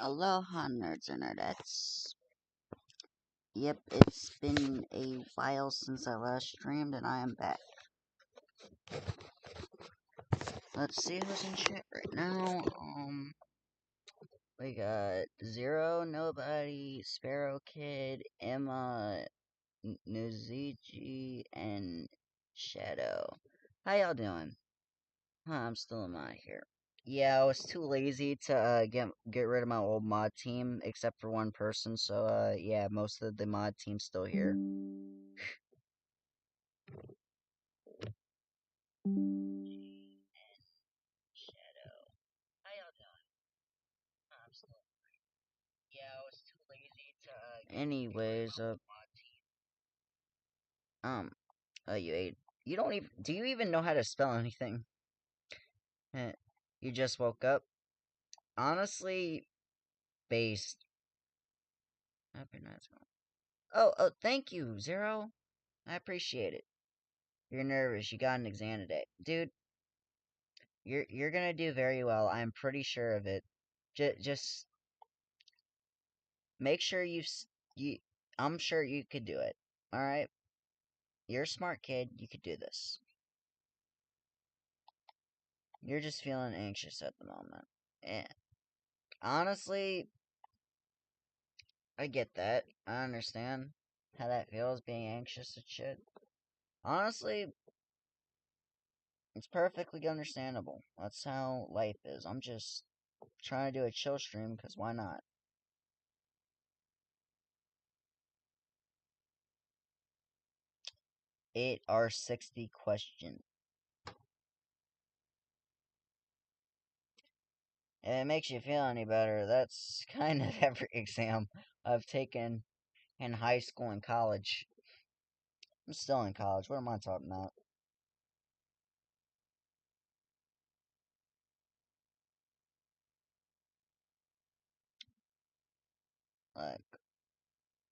Aloha, nerds and nerdettes. Yep, it's been a while since I last streamed, and I am back. Let's see who's in chat right now. We got Zero, Nobody, Sparrow Kid, Emma, Nuziji, and Shadow. How y'all doing? I'm still in my here. Yeah, I was too lazy to get rid of my old mod team, except for one person. So yeah, most of the mod team's still here. Shadow. How y'all doing? I'm still. Yeah, I was too lazy to. Anyways, you ate. You don't even. Do you even know how to spell anything? You just woke up. Honestly, based. Happy night. Oh, thank you, Zero. I appreciate it. You're nervous. You got an exam today, dude. You're gonna do very well. I'm pretty sure of it. Just make sure you. I'm sure you could do it. All right. You're a smart kid. You could do this. You're just feeling anxious at the moment. And honestly, I get that. I understand how that feels, being anxious and shit. Honestly, it's perfectly understandable. That's how life is. I'm just trying to do a chill stream, because why not? It are 60 questions. If it makes you feel any better, that's kind of every exam I've taken in high school and college. I'm still in college. What am I talking about? Like,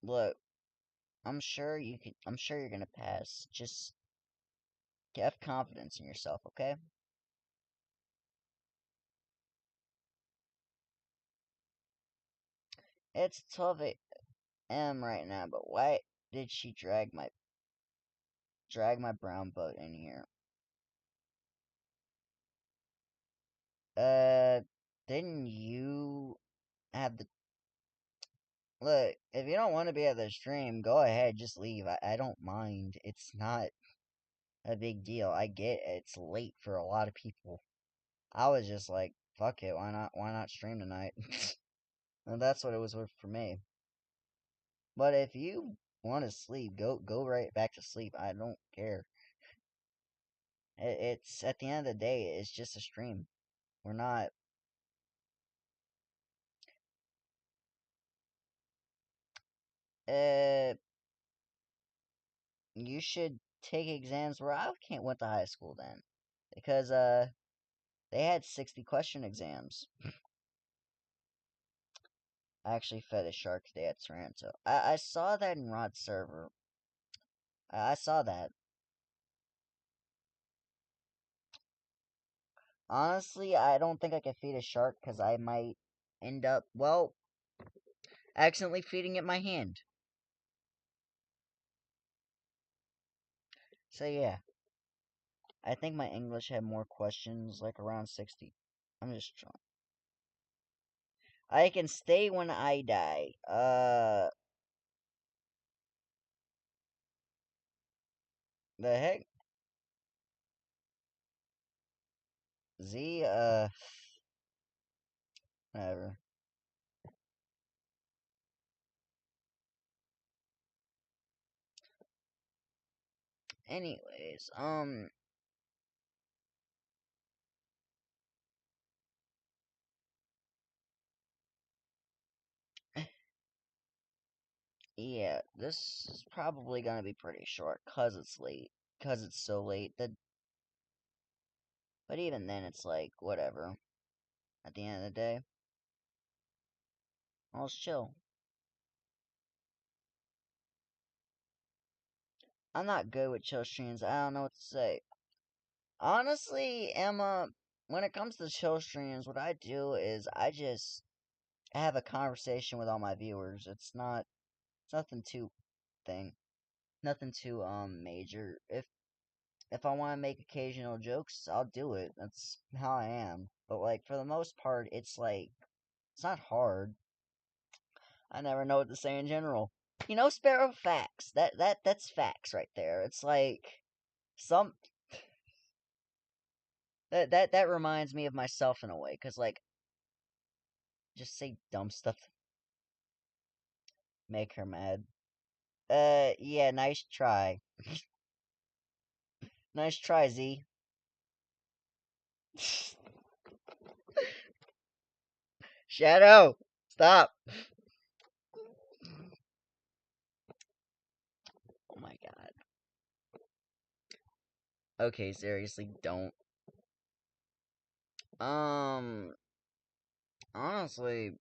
look, I'm sure you're gonna pass. Just have confidence in yourself, okay? It's 12 a.m. right now, but why did she drag my brown boat in here? Uh, didn't you have the look? If you don't want to be at the stream, go ahead, just leave. I don't mind. It's not a big deal. I get it's late for a lot of people. I was just like, fuck it, why not stream tonight? And that's what it was for me. But if you want to sleep, go right back to sleep. I don't care. It's at the end of the day, it's just a stream. We're not. Uh, you should take exams where I can't went to high school then, because they had 60 question exams. I actually fed a shark today at Toronto. I saw that in Rod's server. I saw that. Honestly, I don't think I could feed a shark because I might end up, well, accidentally feeding it my hand. So yeah, I think my English had more questions, like around 60. I'm just trying. I can stay when I die. The heck? Z, whatever. Anyways, yeah, this is probably gonna be pretty short, cause it's late. Cause it's so late. But even then, it's like, whatever. At the end of the day, I'll just chill. I'm not good with chill streams. I don't know what to say. Honestly, Emma, when it comes to chill streams, what I do is I just have a conversation with all my viewers. It's nothing too thing, nothing too major. If I want to make occasional jokes, I'll do it. That's how I am. But like for the most part, it's like it's not hard. I never know what to say in general. Sparrow, facts. That's facts right there. It's like some that reminds me of myself in a way, cause like just say dumb stuff, make her mad. Yeah, nice try, nice try, Z. Shadow, stop. Oh my god. Okay, seriously, don't. Um, honestly,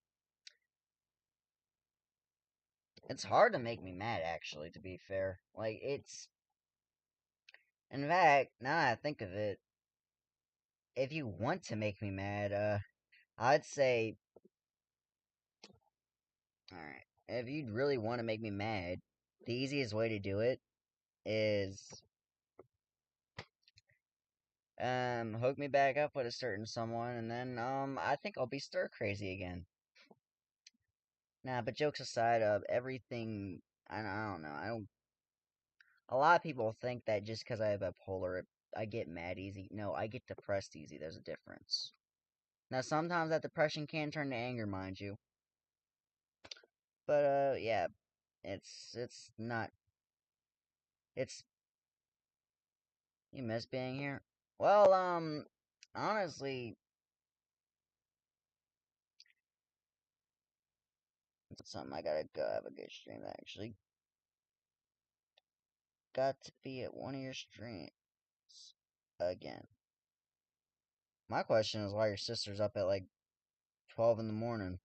it's hard to make me mad. Actually, to be fair, like it's. In fact, now that I think of it, if you want to make me mad, I'd say, alright, if you'd really want to make me mad, the easiest way to do it is, hook me back up with a certain someone, and then, I think I'll be stir crazy again. Nah, but jokes aside, everything, I don't know, a lot of people think that just because I have bipolar, I get mad easy. No, I get depressed easy, there's a difference. Now, sometimes that depression can turn to anger, mind you. But, yeah, it's not, it's, you miss being here? Well, honestly, it's something I gotta go have a good stream, actually. Got to be at one of your streams. Again. My question is why your sister's up at, like, 12 in the morning.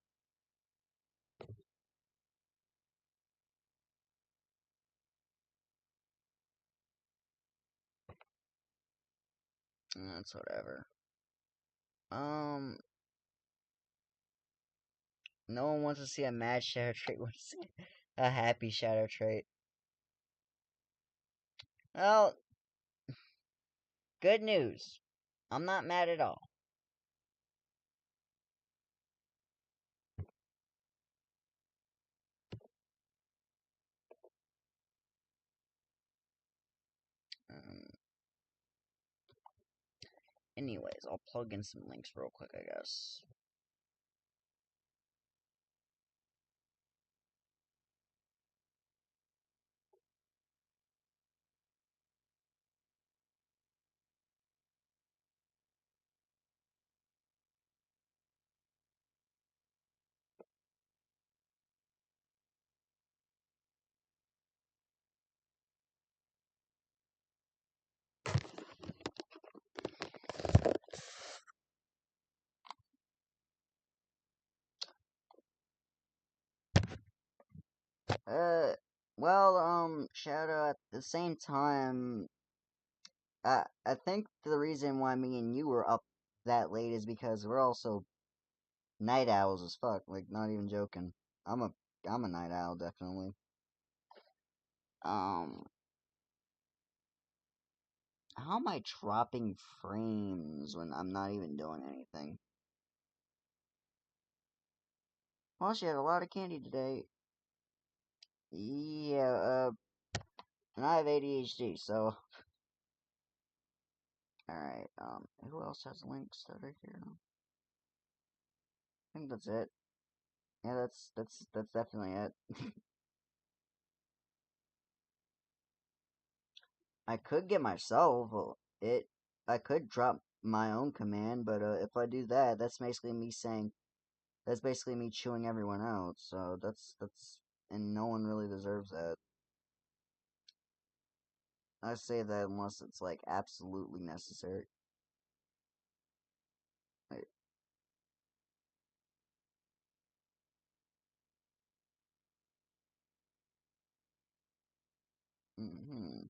That's whatever. Um, no one wants to see a mad shadow trait. Wants to see a happy shadow trait. Well, good news. I'm not mad at all. Um, anyways, I'll plug in some links real quick, I guess. Uh, well, Shadow, at the same time, I think the reason why me and you were up that late is because we're also night owls as fuck. Like, not even joking. I'm a, I'm a night owl, definitely. Um, how am I dropping frames when I'm not even doing anything? Well, she had a lot of candy today. Yeah, and I have ADHD, so. Alright, who else has links that are here? I think that's it. Yeah, that's definitely it. I could get myself it. I could drop my own command, but if I do that, that's basically me saying that's basically me chewing everyone out. So that's and no one really deserves that. I say that unless it's like absolutely necessary. Like, hmm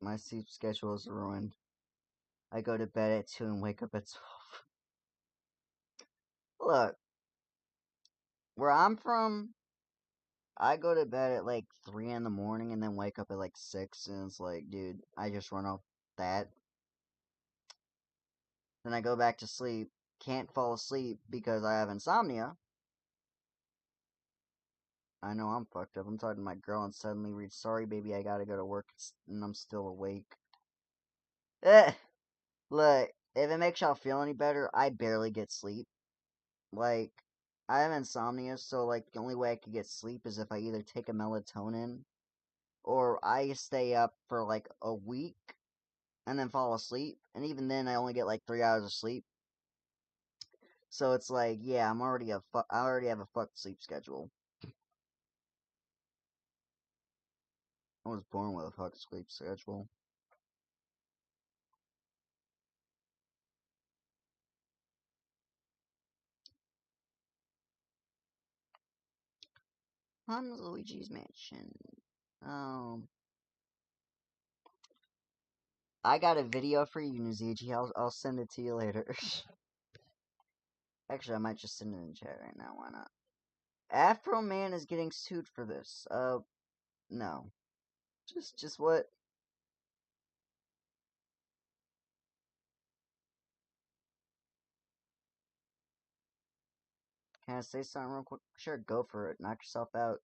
My sleep schedule is ruined. I go to bed at 2 and wake up at 12. Look, where I'm from, I go to bed at like 3 in the morning and then wake up at like 6, and it's like, dude, I just run off that. Then I go back to sleep, can't fall asleep because I have insomnia. I know I'm fucked up. I'm talking to my girl and suddenly reads, sorry baby, I gotta go to work and I'm still awake. Eh, look, if it makes y'all feel any better, I barely get sleep. Like, I have insomnia, so like the only way I could get sleep is if I either take a melatonin or I stay up for like a week and then fall asleep. And even then, I only get like 3 hours of sleep. So it's like, yeah, I already have a fucked sleep schedule. I was born with a fucked sleep schedule. On Luigi's Mansion. Um, I got a video for you, Nuzigi. I'll send it to you later. Actually, I might just send it in chat right now. Why not? Afro Man is getting sued for this. No. Just what? Can I say something real quick? Sure, go for it. Knock yourself out.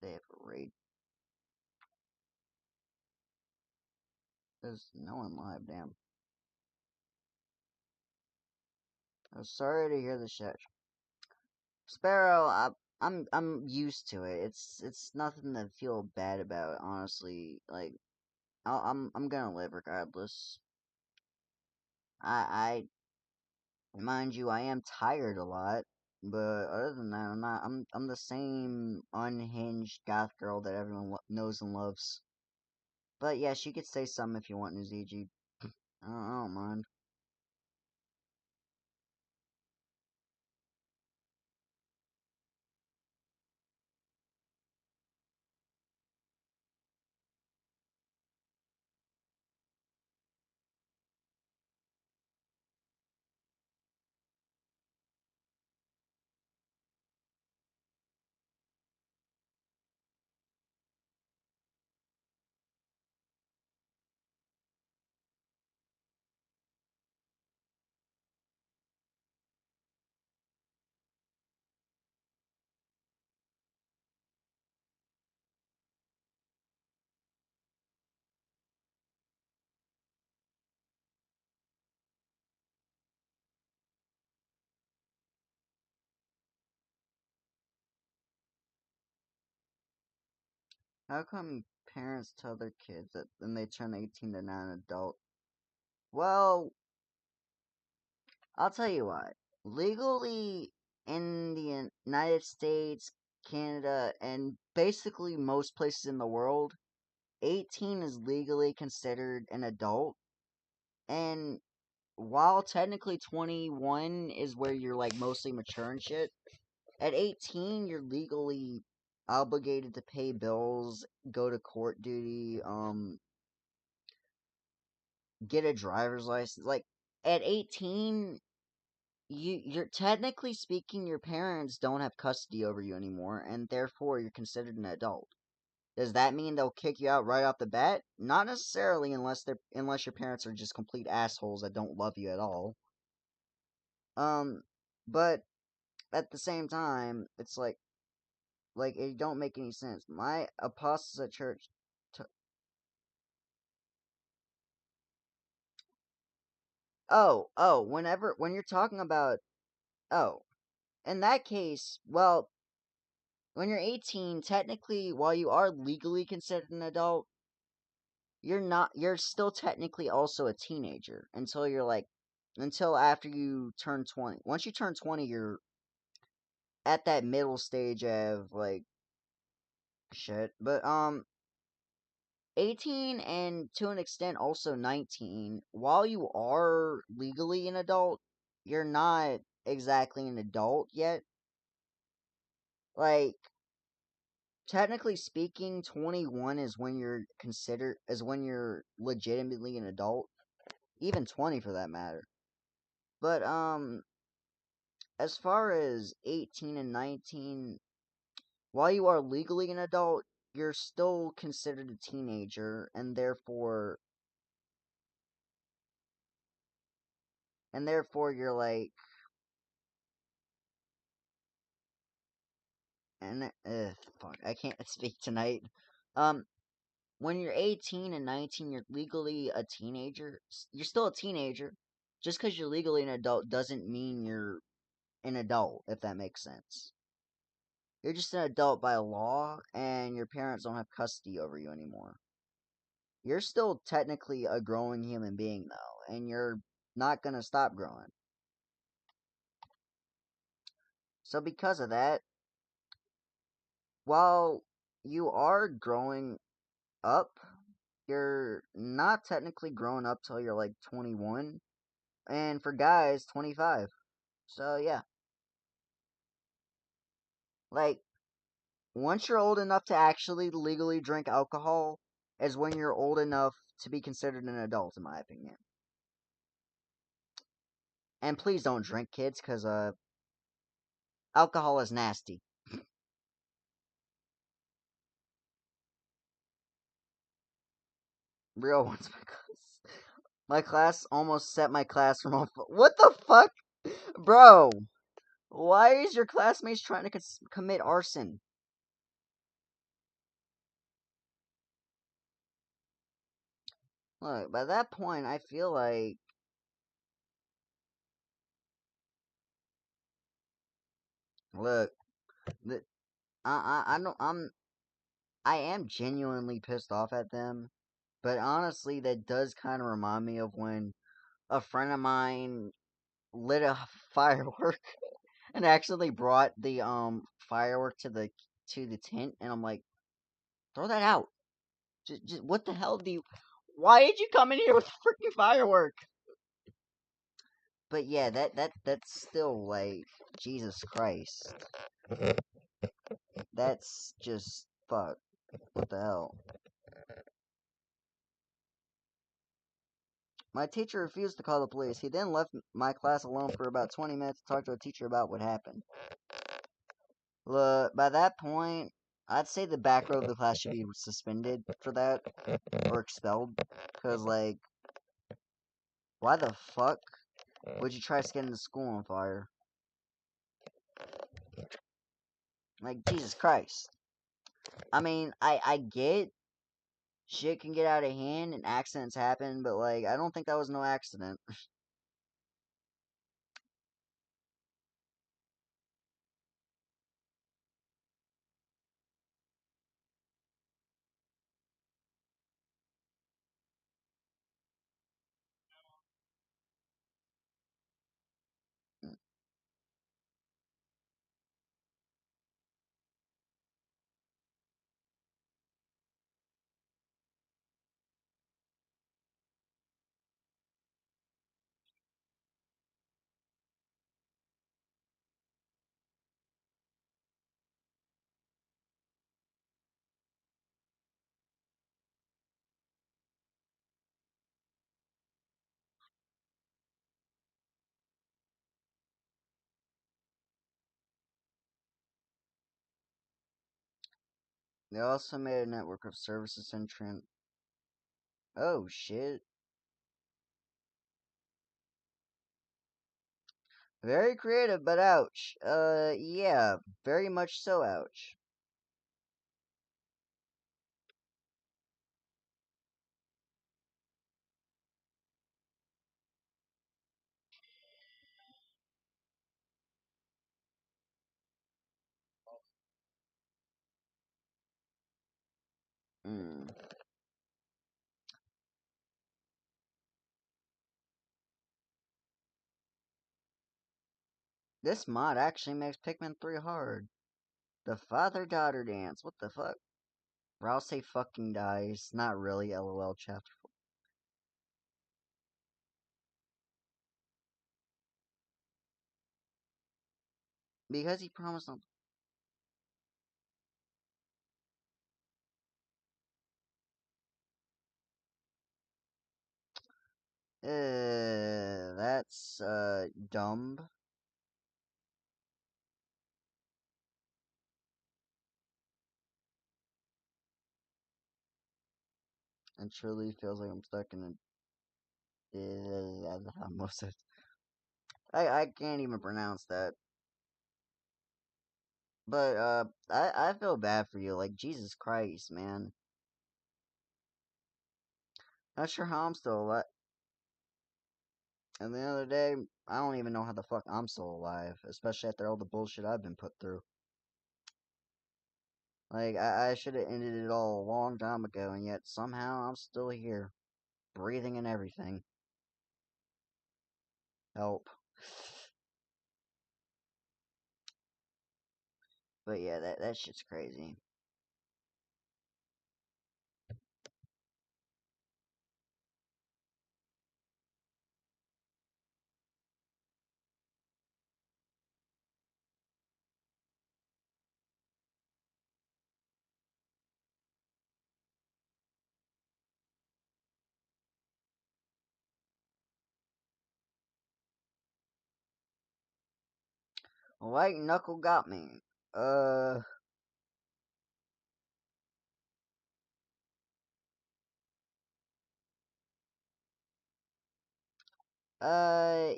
They have a raid. There's no one live, damn. I'm sorry to hear the shit. Sparrow, I'm used to it. It's nothing to feel bad about, honestly. Like, I'm gonna live regardless. I mind you, I am tired a lot, but other than that, I'm the same unhinged goth girl that everyone knows and loves. But yes, you could say something if you want, Nuzigi. I don't mind. How come parents tell their kids that when they turn 18 they're not an adult? Well, I'll tell you what. Legally, in the United States, Canada, and basically most places in the world, 18 is legally considered an adult. And while technically 21 is where you're like mostly mature and shit, at 18 you're legally obligated to pay bills, go to court duty, get a driver's license. Like at 18, you're technically speaking, your parents don't have custody over you anymore, and therefore you're considered an adult. Does that mean they'll kick you out right off the bat? Not necessarily, unless your parents are just complete assholes that don't love you at all. Um, but at the same time, it's like it don't make any sense. My apostles at church. T- when you're talking about, oh, in that case, well, when you're 18, technically, while you are legally considered an adult, you're still technically also a teenager until after you turn 20. Once you turn 20, you're at that middle stage of, like, shit. But, 18 and to an extent also 19, while you are legally an adult, you're not exactly an adult yet. Like, technically speaking, 21 is when you're legitimately an adult, even 20 for that matter. But as far as 18 and 19, while you are legally an adult, you're still considered a teenager, and therefore you're like, and fuck, I can't speak tonight. Um, when you're 18 and 19, you're legally a teenager. You're still a teenager. Just because you're legally an adult doesn't mean you're an adult, if that makes sense. You're just an adult by law, and your parents don't have custody over you anymore. You're still technically a growing human being, though, and you're not gonna stop growing. So, because of that, while you are growing up, you're not technically grown up till you're like 21, and for guys, 25. So, yeah. Like, once you're old enough to actually legally drink alcohol, is when you're old enough to be considered an adult, in my opinion. And please don't drink, kids, because alcohol is nasty. Real ones, my class. My class almost set my classroom on fire. What the fuck? Bro, why is your classmates trying to commit arson? Look, by that point, I feel like, look, the, I don't, I am genuinely pissed off at them, but honestly, that does kind of remind me of when a friend of mine lit a firework and accidentally brought the firework to the tent, and I'm like, throw that out. Just what the hell do you? Why did you come in here with a freaking firework? But yeah, that's still like, Jesus Christ. That's just fuck. What the hell? My teacher refused to call the police. He then left my class alone for about 20 minutes to talk to a teacher about what happened. Look, by that point, I'd say the back row of the class should be suspended for that or expelled. Because, like, why the fuck would you try setting the school on fire? Like, Jesus Christ. I mean, I get shit can get out of hand and accidents happen, but, like, I don't think that was no accident. They also made a network of services and Oh, shit. Very creative, but ouch. Yeah, very much so ouch. Mm. This mod actually makes Pikmin 3 hard. The father-daughter dance, what the fuck? Rouse fucking dies. Not really, lol chapter. Because he promised not. That's dumb. And truly feels like I'm stuck in a most of I can't even pronounce that. But I feel bad for you. Like Jesus Christ, man. Not sure how I'm still alive. And the other day, I don't even know how the fuck I'm still alive, especially after all the bullshit I've been put through. Like I should have ended it all a long time ago, and yet somehow I'm still here, breathing and everything. Help. But yeah, that shit's crazy. White knuckle got me. Uh,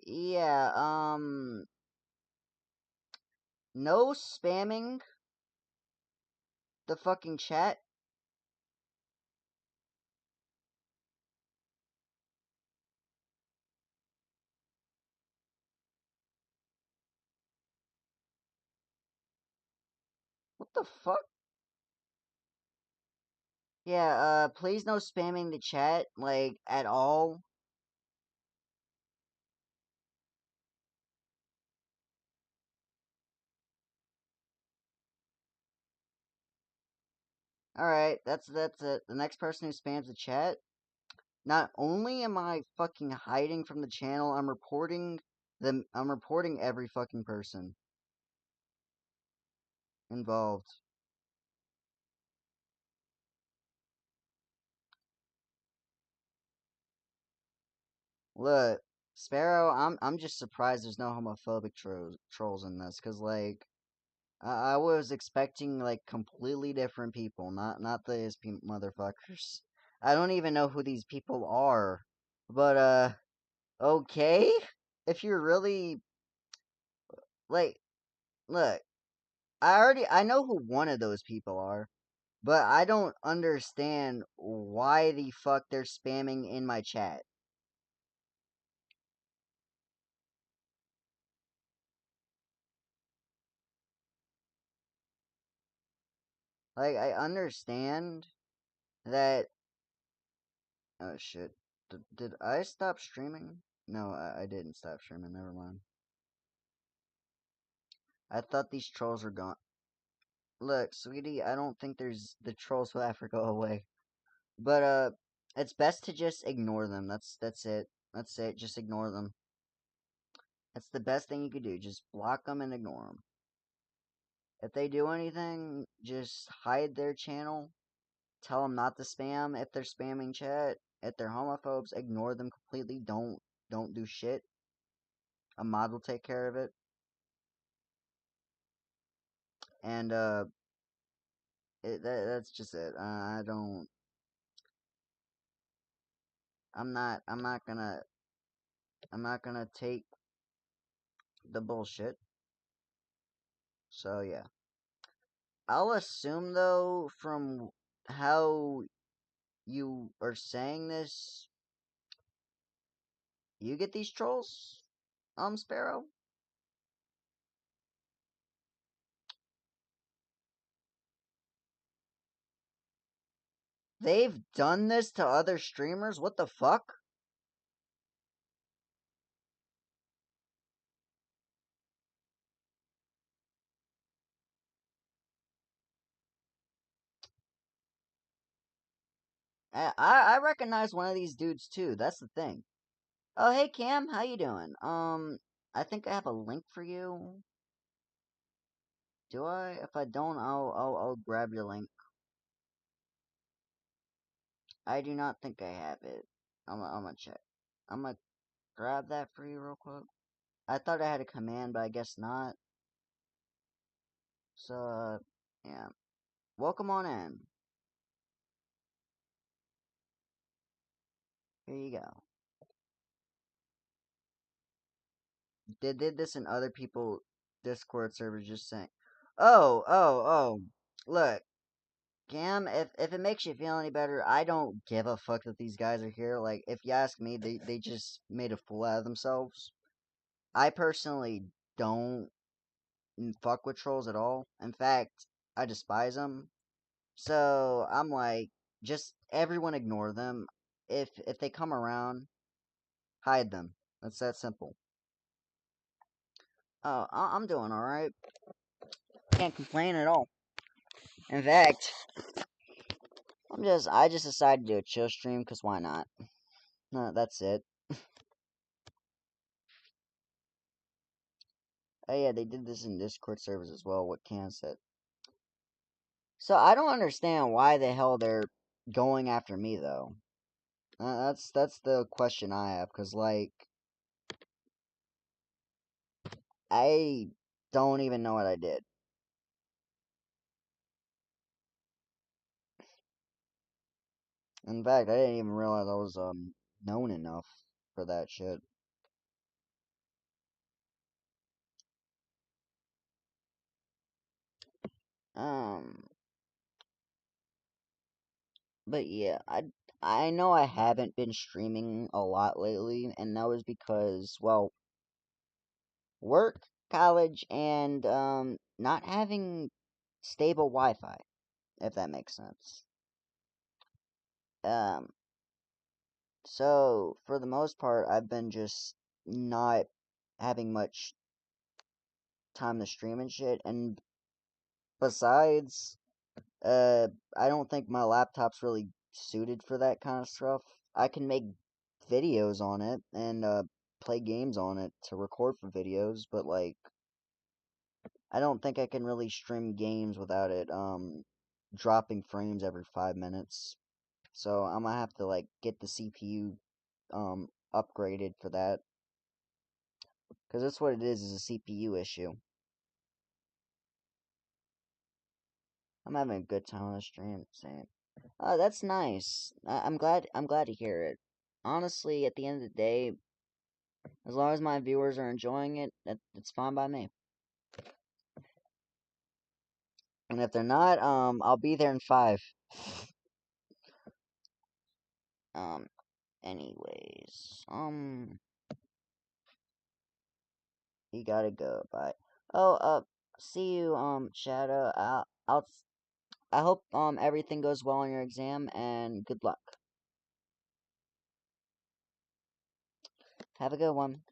yeah. No spamming the fucking chat. What the fuck? Yeah, please no spamming the chat, like, at all. Alright, that's it. The next person who spams the chat, not only am I fucking hiding from the channel, I'm reporting every fucking person involved. Look, Sparrow, I'm just surprised there's no homophobic trolls in this, cause like, I was expecting like completely different people, not these motherfuckers. I don't even know who these people are. But okay. If you're really like look, I know who one of those people are, but I don't understand why the fuck they're spamming in my chat. Like I understand that oh shit. Did I stop streaming? No, I didn't stop streaming. Never mind. I thought these trolls were gone. Look, sweetie, I don't think there's the trolls will ever go away. But it's best to just ignore them. That's it. That's it. Just ignore them. That's the best thing you could do. Just block them and ignore them. If they do anything, just hide their channel. Tell them not to spam if they're spamming chat. If they're homophobes, ignore them completely. Don't do shit. A mod will take care of it. And that's just it. I don't. I'm not. I'm not gonna. I'm not gonna take the bullshit. So yeah. I'll assume though from how you are saying this, you get these trolls, Sparrow. They've done this to other streamers. What the fuck? I recognize one of these dudes too. That's the thing. Oh hey Cam, how you doing? I think I have a link for you. Do I? If I don't, I'll grab your link. I do not think I have it. I'm gonna check. I'm gonna grab that for you real quick. I thought I had a command, but I guess not. So, yeah. Welcome on in. Here you go. Did this in other people Discord servers just saying, oh. Look, Cam, if it makes you feel any better, I don't give a fuck that these guys are here. Like, if you ask me, they just made a fool out of themselves. I personally don't fuck with trolls at all. In fact, I despise them. So I'm like, just everyone ignore them. If they come around, hide them. That's that simple. Oh, I'm doing all right. Can't complain at all. In fact, I just decided to do a chill stream because why not? No, that's it. Oh yeah, they did this in Discord servers as well. What Can said. So I don't understand why the hell they're going after me though. That's the question I have, cause like I don't even know what I did. In fact, I didn't even realize I was known enough for that shit. Um, but yeah, I know I haven't been streaming a lot lately, and that was because, well, work, college, and not having stable Wi-Fi, if that makes sense. Um, so for the most part, I've been just not having much time to stream and shit, and besides, I don't think my laptop's really suited for that kind of stuff. I can make videos on it and play games on it to record for videos, but like I don't think I can really stream games without it dropping frames every 5 minutes. So I'm gonna have to like get the CPU upgraded for that, because that's what it is a CPU issue. I'm having a good time on the stream. Same. Oh, that's nice. I'm glad to hear it. Honestly, at the end of the day, as long as my viewers are enjoying it, it's fine by me. And if they're not, I'll be there in 5. Um, anyways, you gotta go. Bye. Oh, see you, Shadow. I hope everything goes well on your exam and good luck. Have a good one.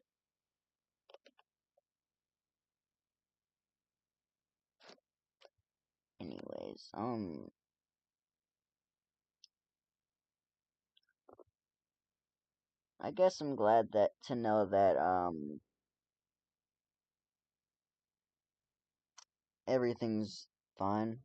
Anyways, I guess I'm glad that to know that everything's fine.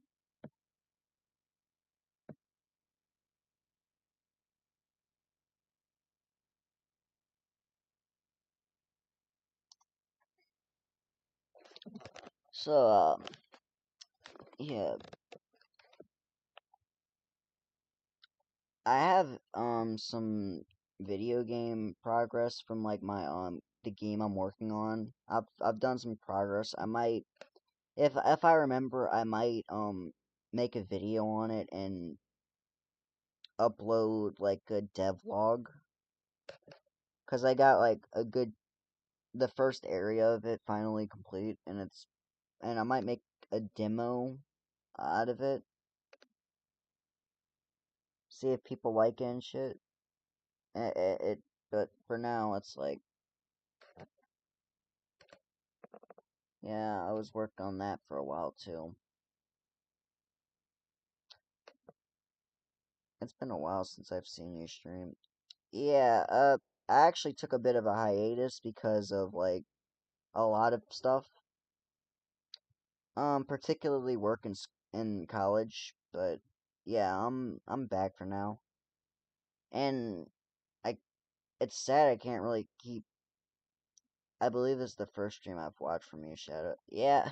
So, yeah, I have some video game progress from like my the game I'm working on. I've done some progress. I might, if I remember, I might make a video on it and upload like a devlog, cuz I got like a good the first area of it finally complete, and I might make a demo out of it. See if people like it and shit. But for now it's like, yeah, I was working on that for a while too. It's been a while since I've seen you stream. Yeah, I actually took a bit of a hiatus because of like a lot of stuff. particularly work in college, but yeah, I'm back for now. And I it's sad I can't really keep. I believe it's the first stream I've watched from you, Shadow. Yeah.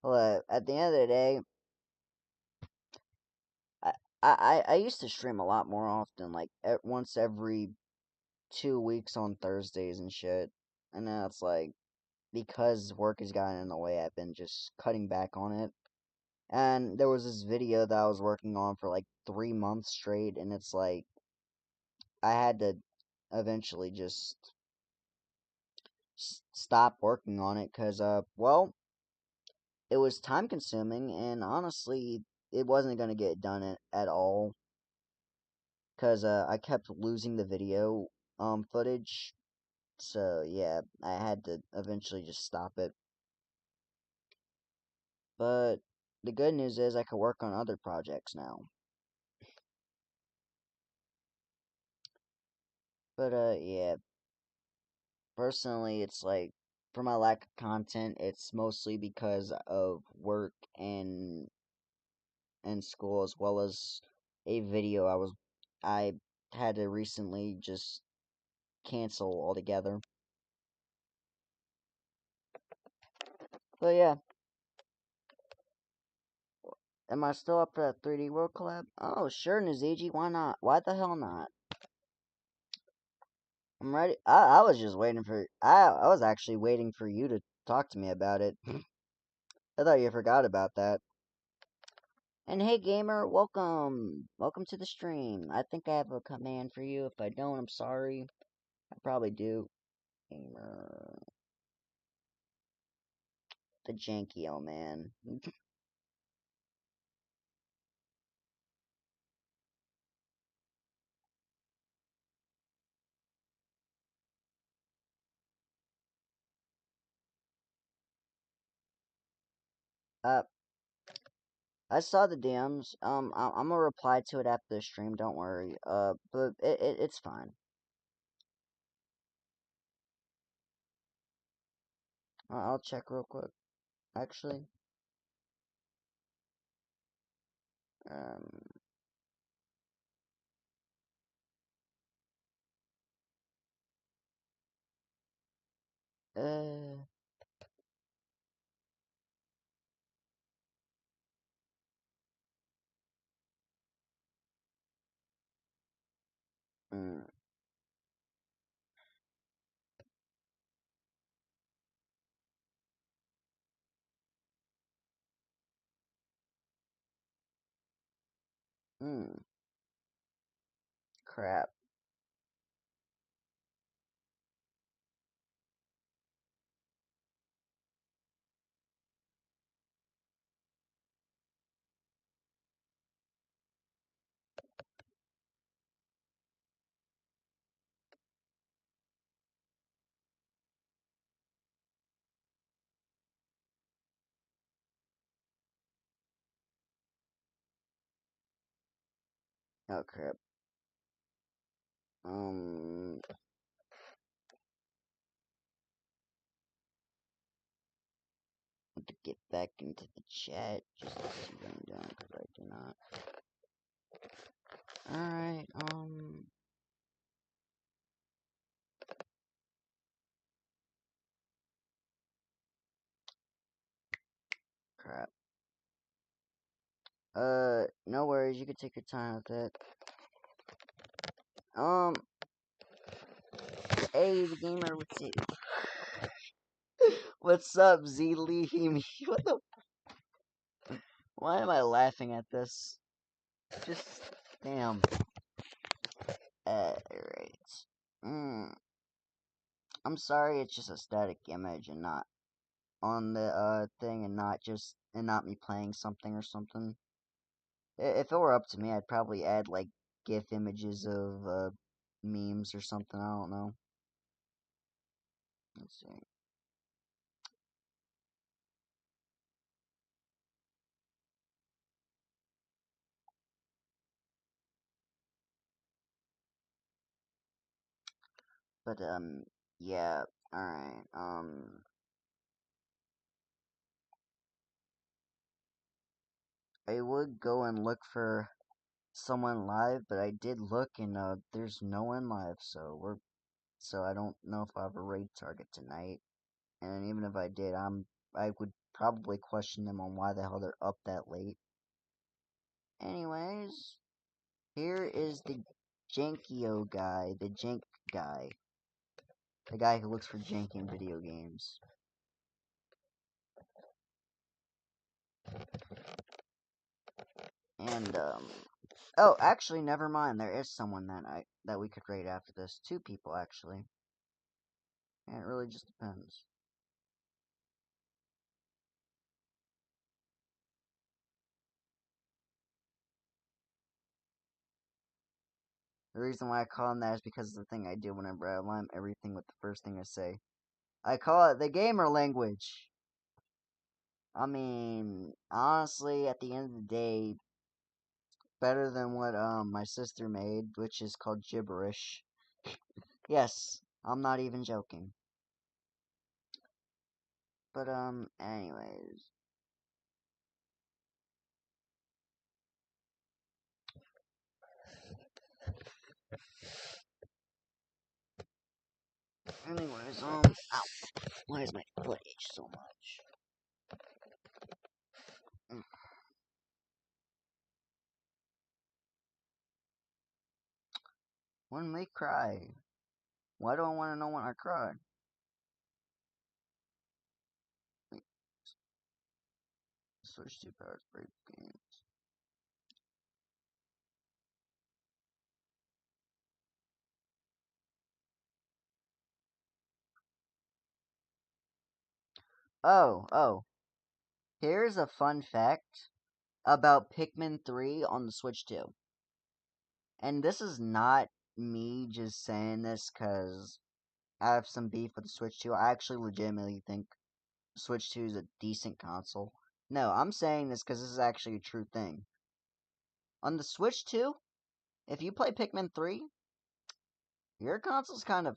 Well, at the end of the day, I I used to stream a lot more often, like once every 2 weeks on Thursdays and shit. And now it's like because work has gotten in the way, I've been just cutting back on it. And there was this video that I was working on for like 3 months straight, and it's like I had to eventually just stop working on it because, well, it was time consuming, and honestly, it wasn't going to get done at all because I kept losing the video footage. So yeah, I had to eventually just stop it. But the good news is I could work on other projects now. But yeah, personally, it's like for my lack of content, it's mostly because of work and school, as well as a video I had to recently just cancel altogether. But yeah, am I still up for that 3D World collab? Oh, sure, Naziji, why not? Why the hell not? I'm ready. I was just waiting for. I was actually waiting for you to talk to me about it. I thought you forgot about that. And hey, gamer, welcome. Welcome to the stream. I think I have a command for you. If I don't, I'm sorry. I probably do. Gamer. The janky old man. uh, I saw the DMs. I'm gonna reply to it after the stream. Don't worry. But it's fine. I'll check real quick. Actually, um, uh, mm, mm, crap. Oh crap. Um, have to get back into the chat just to see what I'm doing because I do not. Alright, crap. No worries, you can take your time with it. Hey, the gamer, what's up, Z Lee? What the? Why am I laughing at this? Just, damn. Alright. I'm sorry, it's just a static image and not on the, thing and not me playing something or something. If it were up to me, I'd probably add, like, GIF images of, memes or something, I don't know. Let's see. But, yeah, alright, I would go and look for someone live, but I did look and there's no one live, so I don't know if I have a raid target tonight. And even if I did, I would probably question them on why the hell they're up that late. Anyways, here is the Jankio guy, the Jank guy. The guy who looks for jank in video games. And, oh, actually, never mind. There is someone that we could raid after this. 2 people, actually. And it really just depends. The reason why I call him that is because of the thing I do whenever I align everything with the first thing I say. I call it the gamer language. I mean, honestly, at the end of the day, better than what my sister made, which is called gibberish. Yes, I'm not even joking. But anyways. Ow. Why is my foot itch so much? When they cry. Why do I want to know when I cry? Switch to power break games. Oh. Here's a fun fact about Pikmin 3 on the Switch 2. And this is not me just saying this because I have some beef with the Switch 2. I actually legitimately think Switch 2 is a decent console. No, I'm saying this because this is actually a true thing. On the Switch 2, if you play Pikmin 3, your console's kind of,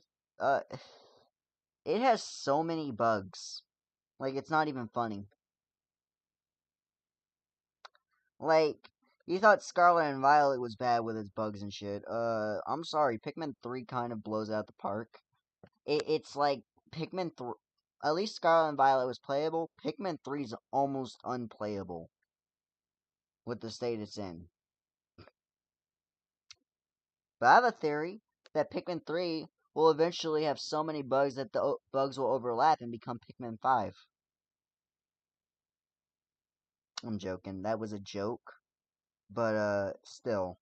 it has so many bugs. Like, it's not even funny. Like, you thought Scarlet and Violet was bad with its bugs and shit. I'm sorry, Pikmin 3 kind of blows out the park. It's like, Pikmin 3, at least Scarlet and Violet was playable. Pikmin 3 is almost unplayable with the state it's in. But I have a theory that Pikmin 3 will eventually have so many bugs that the bugs will overlap and become Pikmin 5. I'm joking. That was a joke. But, still.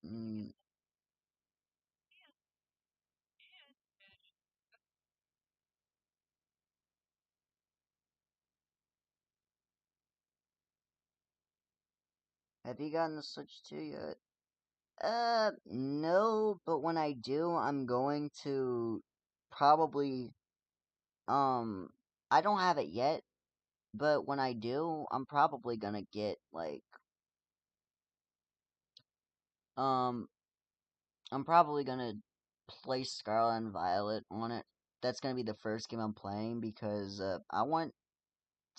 Mm, have you gotten the Switch 2 yet? No, but when I do, I'm going to probably, I don't have it yet, but when I do, I'm probably gonna get, like, um, I'm probably gonna play Scarlet and Violet on it. That's gonna be the first game I'm playing because, I want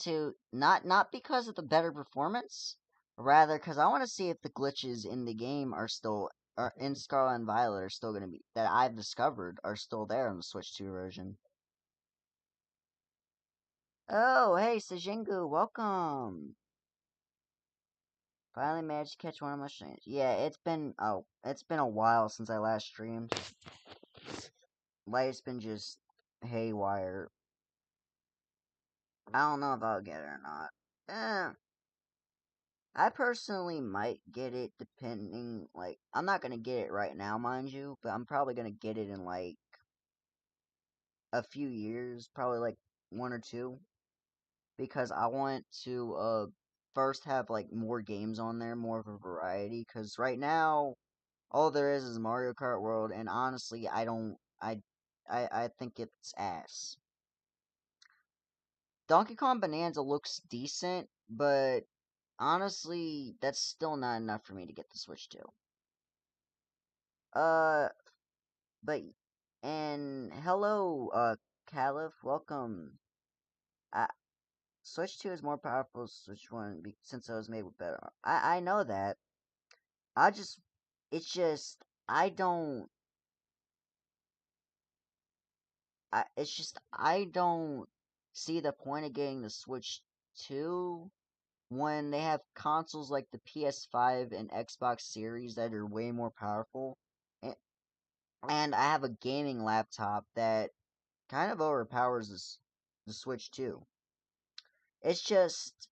to, not because of the better performance, rather because I want to see if the glitches in the game are still, are in Scarlet and Violet are still gonna be, that I've discovered are still there in the Switch 2 version. Oh, hey, Sejingu, welcome. Finally managed to catch one of my streams. Yeah, it's been a while since I last streamed. Life's been just haywire. I don't know if I'll get it or not. I personally might get it depending, like, I'm not gonna get it right now, mind you, but I'm probably gonna get it in, like, a few years, probably, like, 1 or 2, because I want to, first have like more games on there, more of a variety. Because right now, all there is Mario Kart World, and honestly, I don't. I think it's ass. Donkey Kong Bonanza looks decent, but honestly, that's still not enough for me to get the Switch 2. Uh, but and hello, Caliph, welcome. I, Switch 2 is more powerful than Switch 1 since it was made with better. I know that. I just, it's just, I don't, I don't see the point of getting the Switch 2 when they have consoles like the PS5 and Xbox Series that are way more powerful. And, and I have a gaming laptop that kind of overpowers the Switch 2. It's just,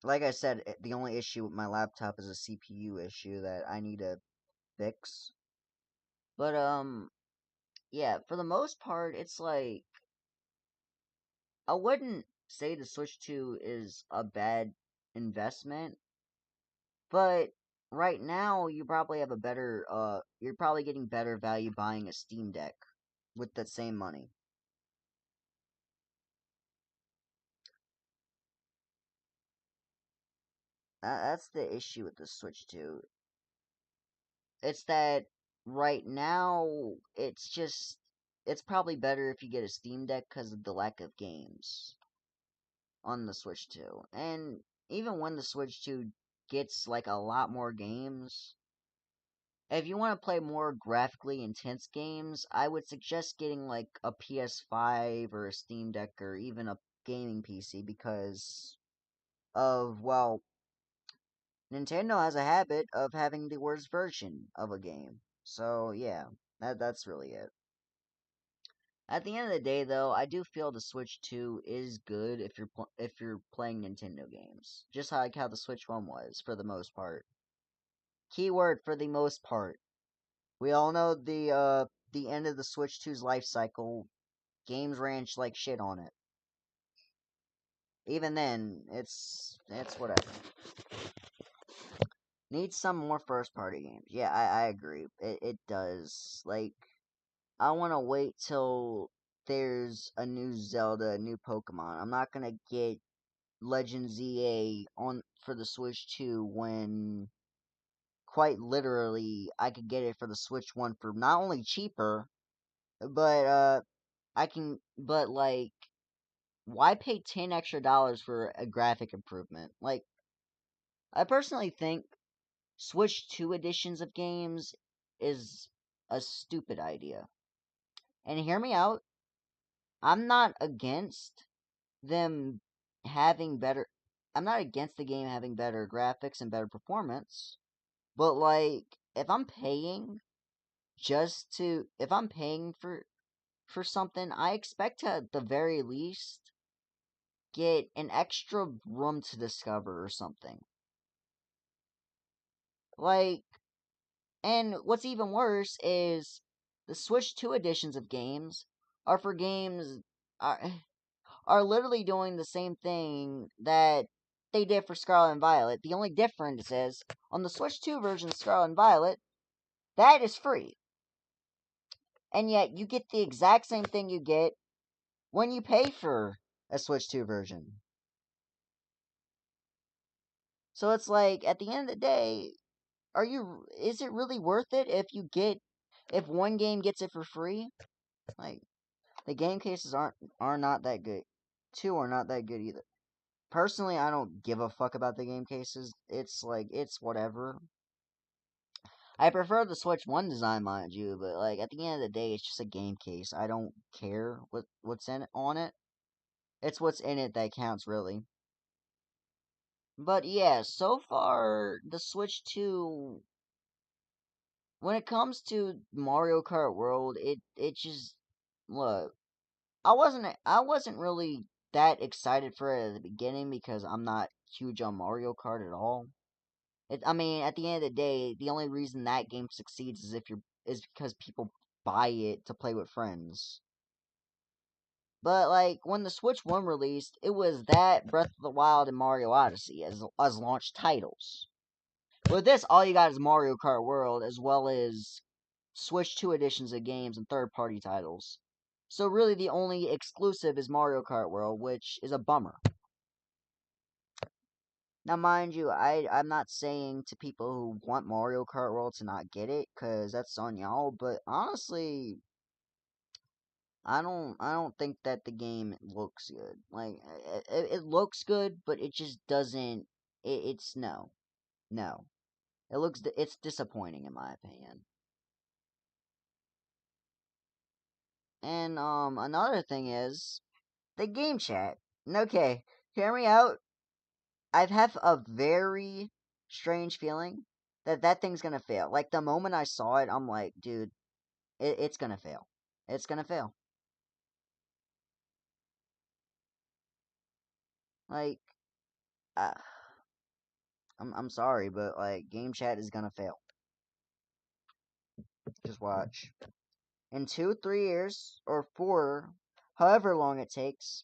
like I said, the only issue with my laptop is a CPU issue that I need to fix. But yeah, for the most part, it's like I wouldn't say the Switch 2 is a bad investment, but right now you probably have a better you're probably getting better value buying a Steam Deck with the same money. That's the issue with the Switch 2. It's that right now it's probably better if you get a Steam Deck because of the lack of games on the Switch 2. And even when the Switch 2 gets like a lot more games, if you want to play more graphically intense games, I would suggest getting like a PS5 or a Steam Deck or even a gaming PC because of, well, Nintendo has a habit of having the worst version of a game. So, yeah, that's really it. At the end of the day, though, I do feel the Switch 2 is good if you're playing Nintendo games, just like how the Switch 1 was for the most part. Keyword for the most part. We all know the end of the Switch 2's life cycle. Games ranch like shit on it. Even then, it's whatever. Needs some more first party games. Yeah, I agree. It does. Like, I want to wait till there's a new Zelda, a new Pokemon. I'm not gonna get Legend ZA on for the Switch 2 when quite literally I could get it for the Switch 1 for not only cheaper, but but like why pay 10 extra dollars for a graphic improvement? Like, I personally think Switch 2 editions of games is a stupid idea. And hear me out, I'm not against them having better. I'm not against the game having better graphics and better performance, but like if I'm paying for something, I expect to at the very least get an extra room to discover or something. Like, and what's even worse is the Switch 2 editions of games are for games are are literally doing the same thing that they did for Scarlet and Violet. The only difference is on the Switch 2 version of Scarlet and Violet, that is free. And yet you get the exact same thing you get when you pay for a Switch 2 version. So it's like at the end of the day, is it really worth it if one game gets it for free? Like, the game cases are not that good. Two are not that good either. Personally, I don't give a fuck about the game cases. It's like it's whatever. I prefer the Switch 1 design, mind you, but like at the end of the day, it's just a game case. I don't care what's in it on it. It's what's in it that counts, really. But yeah, so far the Switch 2, when it comes to Mario Kart World, it just look. I wasn't really that excited for it at the beginning because I'm not huge on Mario Kart at all. I mean, at the end of the day, the only reason that game succeeds is because people buy it to play with friends. But like when the Switch 1 released, it was that, Breath of the Wild, and Mario Odyssey as launch titles. With this, all you got is Mario Kart World, as well as Switch 2 editions of games and third-party titles. So really the only exclusive is Mario Kart World, which is a bummer. Now, mind you, I'm not saying to people who want Mario Kart World to not get it, cause that's on y'all. But honestly, I don't think that the game looks good. Like, it looks good, but it just doesn't. It's no, no. It's disappointing in my opinion. And another thing is the game chat. Okay, hear me out. I've have a very strange feeling that that thing's gonna fail. Like the moment I saw it, I'm like, dude, it's gonna fail. It's gonna fail. Like, uh, I'm sorry, but like, game chat is gonna fail. Just watch. In 2, 3 years or 4, however long it takes,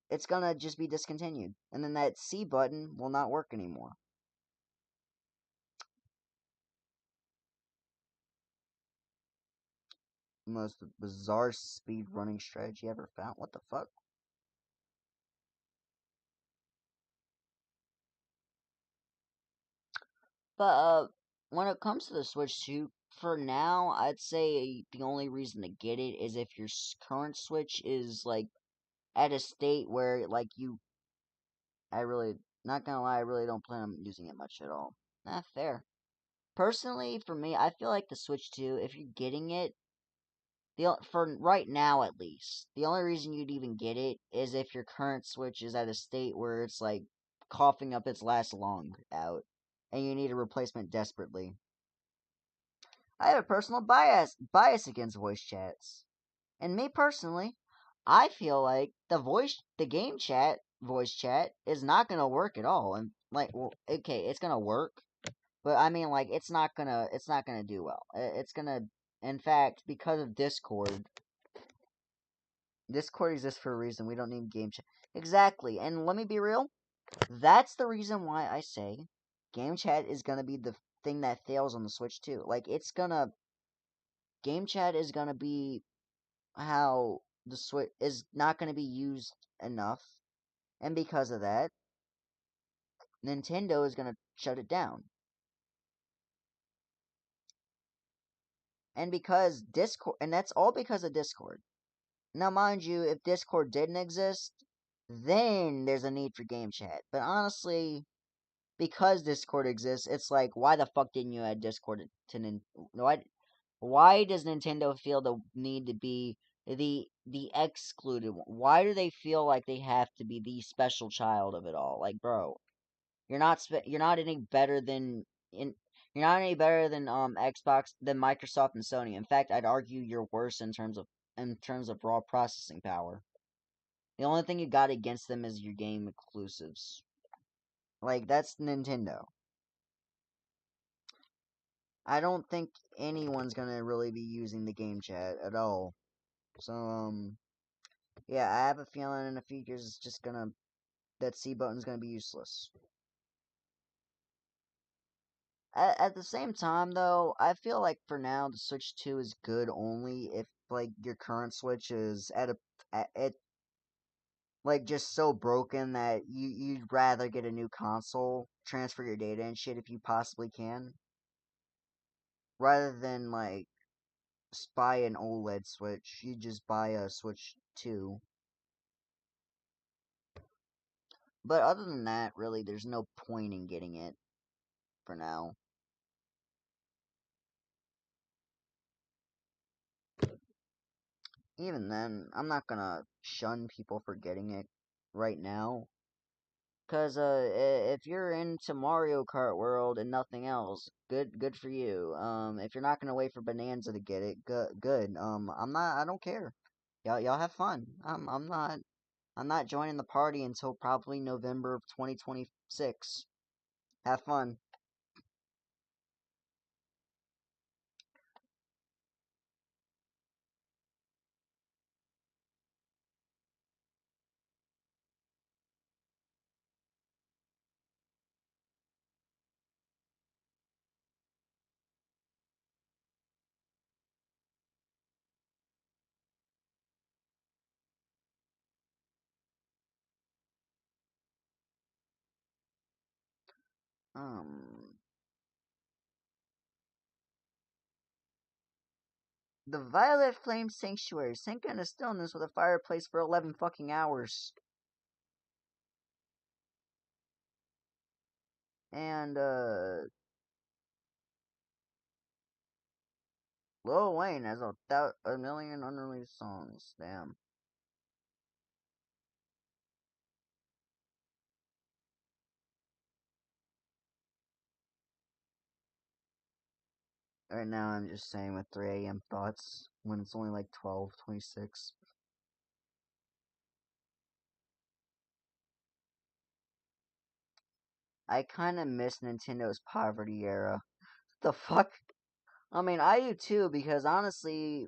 it's gonna just be discontinued, and then that C button will not work anymore. Most bizarre speed running strategy ever found. What the fuck? But when it comes to the Switch 2, for now, I'd say the only reason to get it is if your current Switch is like at a state where like I really, not gonna lie, I really don't plan on using it much at all. Nah, fair. Personally, for me, I feel like the Switch 2, if you're getting it, for right now at least, the only reason you'd even get it is if your current Switch is at a state where it's like coughing up its last lung out, and you need a replacement desperately. I have a personal bias against voice chats. And me personally, I feel like the game chat voice chat is not gonna work at all. And like, well, okay, it's gonna work, but I mean, like, it's not gonna do well. It's gonna, in fact, because of Discord exists for a reason. We don't need game chat. Exactly. And let me be real. That's the reason why I say game chat is gonna be the thing that fails on the Switch too. Like, game chat is gonna be how the Switch is not going to be used enough, and because of that, Nintendo is going to shut it down. And because Discord, and that's all because of Discord. Now, mind you, if Discord didn't exist, then there's a need for game chat. But honestly, because Discord exists, it's like, why the fuck didn't you add Discord to why does Nintendo feel the need to be the excluded one? Why do they feel like they have to be the special child of it all? Like, bro, you're not any better than in you're not any better than Xbox than Microsoft and Sony. In fact, I'd argue you're worse in terms of raw processing power. The only thing you got against them is your game exclusives. Like, that's Nintendo. I don't think anyone's gonna really be using the game chat at all. So, yeah, I have a feeling in a few years it's just gonna that C button's gonna be useless. At the same time, though, I feel like for now the Switch 2 is good only if like your current Switch is at it like just so broken that you'd rather get a new console, transfer your data and shit if you possibly can, rather than like buy an OLED Switch. You just buy a Switch 2. But other than that, really, there's no point in getting it for now. Even then, I'm not gonna shun people for getting it right now. Cause if you're into Mario Kart World and nothing else, good for you. If you're not gonna wait for Bonanza to get it, good. I'm not. I don't care. Y'all have fun. I'm not joining the party until probably November of 2026. Have fun. Um, the Violet Flame Sanctuary sank into stillness with a fireplace for 11 fucking hours. And, Lil Wayne has a million unreleased songs. Damn. Right now, I'm just saying with 3 a.m. thoughts when it's only like 12:26. I kind of miss Nintendo's poverty era. The fuck? I mean, I do too, because honestly,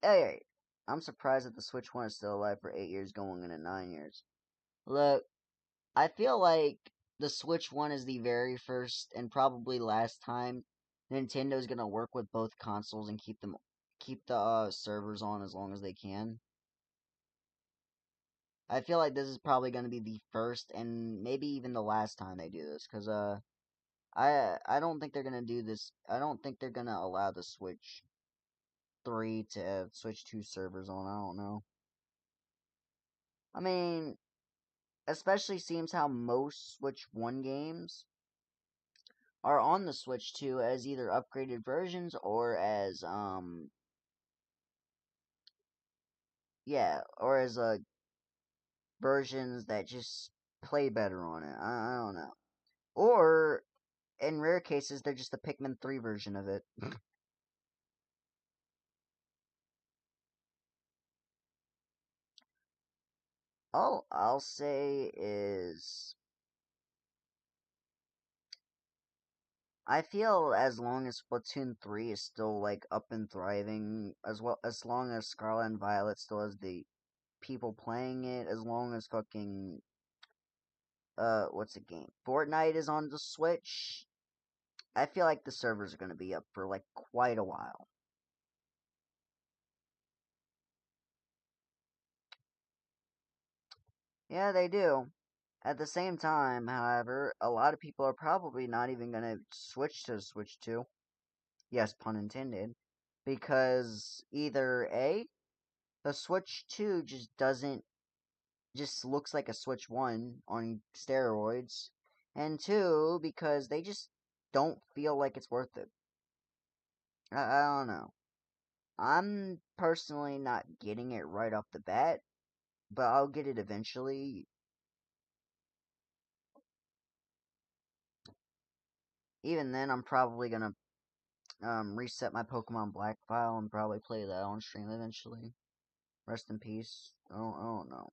hey, I'm surprised that the Switch 1 is still alive for 8 years, going into 9 years. Look, I feel like the Switch 1 is the very first and probably last time Nintendo's gonna work with both consoles and keep the servers on as long as they can. I feel like this is probably gonna be the first and maybe even the last time they do this, cause I don't think they're gonna do this. I don't think they're gonna allow the Switch 3 to Switch 2 servers on. I don't know. I mean, especially seems how most Switch 1 games are on the Switch 2 as either upgraded versions or as or as versions that just play better on it. I don't know. Or in rare cases they're just the Pikmin 3 version of it. All I'll say is I feel as long as Splatoon 3 is still like up and thriving, as long as Scarlet and Violet still has the people playing it, as long as fucking what's the game? Fortnite is on the Switch. I feel like the servers are gonna be up for like quite a while. Yeah, they do. At the same time, however, a lot of people are probably not even gonna switch to Switch 2. Yes, pun intended. Because either A, the Switch 2 just looks like a Switch 1 on steroids, and 2, because they just don't feel like it's worth it. I don't know. I'm personally not getting it right off the bat, but I'll get it eventually. Even then, I'm probably gonna reset my Pokemon Black file and probably play that on stream eventually. Rest in peace. Oh, I don't know.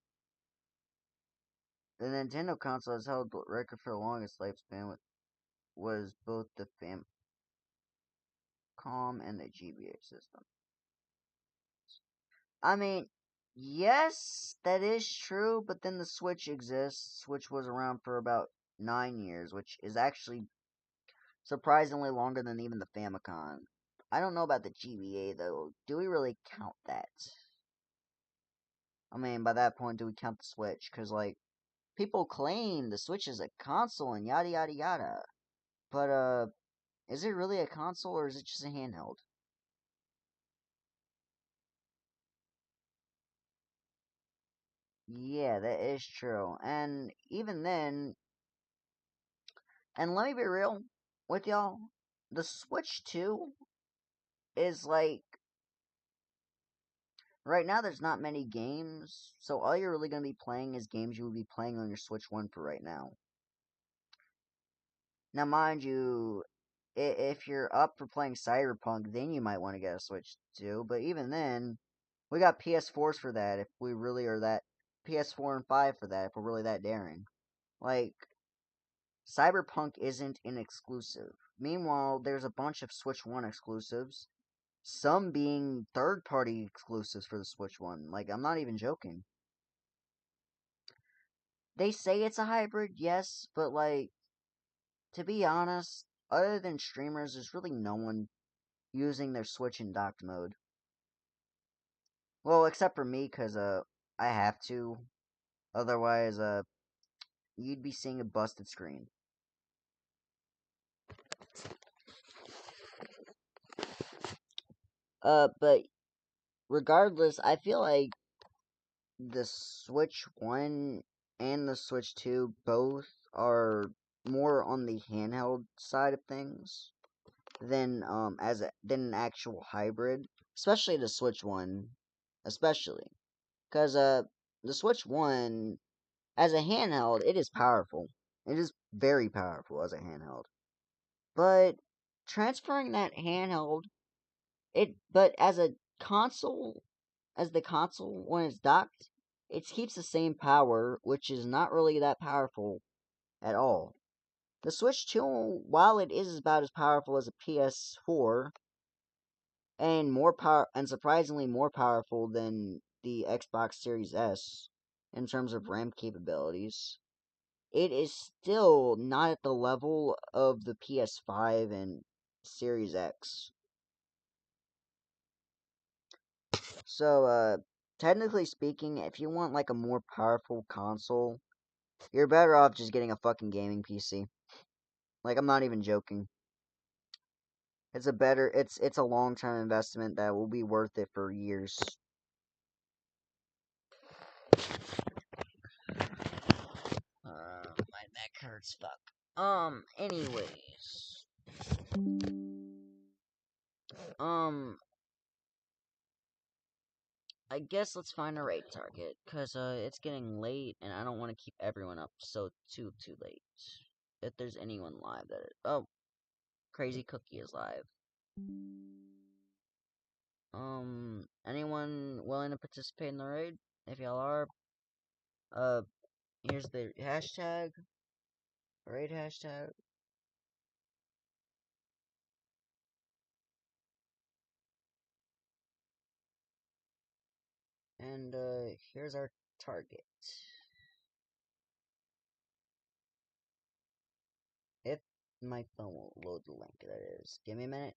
The Nintendo console has held the record for the longest lifespan was both the Famicom and the GBA system. I mean, yes, that is true, but then the Switch exists, which was around for about 9 years, which is actually surprisingly longer than even the Famicom. I don't know about the GBA though. Do we really count that? I mean, by that point, do we count the Switch? Because, like, people claim the Switch is a console and yada yada yada. But, is it really a console or is it just a handheld? Yeah, that is true. And even then, and let me be real with y'all, the Switch 2 is like, right now there's not many games, so all you're really going to be playing is games you would be playing on your Switch 1 for right now. Now, mind you, if you're up for playing Cyberpunk, then you might want to get a Switch 2, but even then, we got PS4s for that if we really are that, PS4 and 5 for that if we're really that daring. Like, Cyberpunk isn't an exclusive. Meanwhile, there's a bunch of Switch 1 exclusives, some being third party exclusives for the Switch 1. Like, I'm not even joking. They say it's a hybrid, yes, but like, to be honest, other than streamers, there's really no one using their Switch in docked mode. Well, except for me, because, I have to. Otherwise, you'd be seeing a busted screen. But regardless, I feel like the Switch 1 and the Switch 2 both are more on the handheld side of things than than an actual hybrid, especially the Switch 1, especially cuz the Switch 1 as a handheld, it is powerful. It is very powerful as a handheld. But transferring that handheld but as a console, as the console when it's docked, it keeps the same power, which is not really that powerful at all. The Switch 2, while it is about as powerful as a PS4 and surprisingly more powerful than the Xbox Series S in terms of RAM capabilities, it is still not at the level of the PS5 and Series X. So, technically speaking, if you want like a more powerful console, you're better off just getting a fucking gaming PC. Like, I'm not even joking. It's a long-term investment that will be worth it for years. My neck hurts, fuck. Anyways. I guess let's find a raid target, cause it's getting late, and I don't want to keep everyone up too late. If there's anyone live oh, Crazy Cookie is live. Anyone willing to participate in the raid? If y'all are, here's the hashtag, raid hashtag. And, here's our target. If my phone will load the link, that is. Give me a minute.